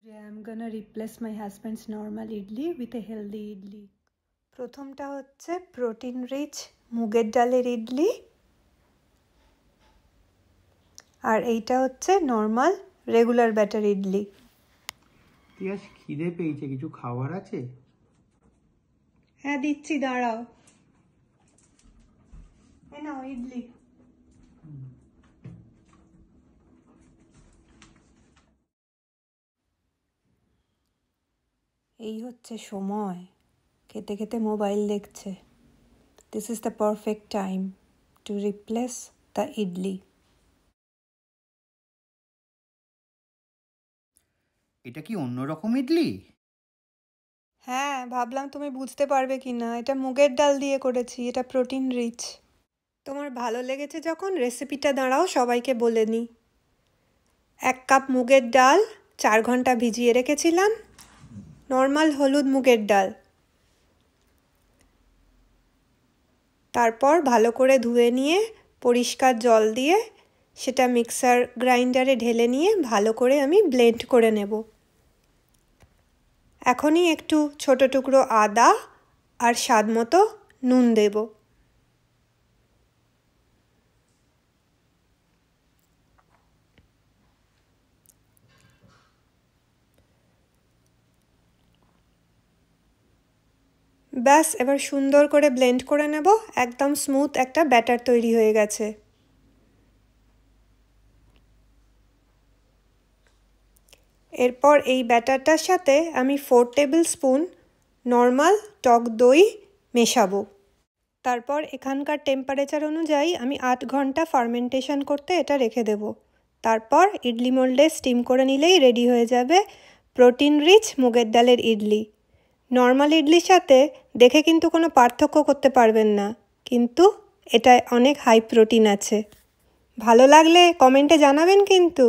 Today I am gonna replace my husband's normal idli with a healthy idli. প্রথমটা হচ্ছে protein rich মুগের ডালের ইডলি আর এইটা হচ্ছে normal regular batter idli. Tiyas খিদে পেয়েছে, কিছু খাবার আছে? হ্যাঁ দিচ্ছি, দাঁড়াও। এই নাও ইডলি। এই হচ্ছে সময়, খেতে খেতে মোবাইল দেখছে। This is the perfect time to replace the idli. এটা কি অন্যরকম ইডলি? হ্যাঁ, ভাবলাম তুমি বুঝতে পারবে কি না। এটা মুগের ডাল দিয়ে করেছি, এটা প্রোটিন রিচ। তোমার ভালো লেগেছে যখন, রেসিপিটা দাঁড়াও সবাইকে বলে নিই। 1 কাপ মুগের ডাল 4 ঘন্টা ভিজিয়ে রেখেছিলাম, নর্মাল হলুদ মুগের ডাল। তারপর ভালো করে ধুয়ে নিয়ে পরিষ্কার জল দিয়ে সেটা মিক্সার গ্রাইন্ডারে ঢেলে নিয়ে ভালো করে আমি ব্লেন্ড করে নেব। এখনই একটু ছোট টুকরো আদা আর স্বাদ মতো নুন দেব। ব্যাস, এবার সুন্দর করে ব্লেন্ড করে নেব। একদম স্মুথ একটা ব্যাটার তৈরি হয়ে গেছে। এরপর এই ব্যাটারটার সাথে আমি 4 টেবিল স্পুন নর্মাল টক দই মেশাবো। তারপর এখানকার টেম্পারেচার অনুযায়ী আমি 8 ঘন্টা ফার্মেন্টেশন করতে এটা রেখে দেব। তারপর ইডলি মোল্ডে স্টিম করে নিলেই রেডি হয়ে যাবে প্রোটিন রিচ মুগের ডালের ইডলি। নর্মাল ইডলির সাথে দেখে কিন্তু কোনো পার্থক্য করতে পারবেন না, কিন্তু এটায় অনেক হাই প্রোটিন আছে। ভালো লাগলে কমেন্টে জানাবেন কিন্তু।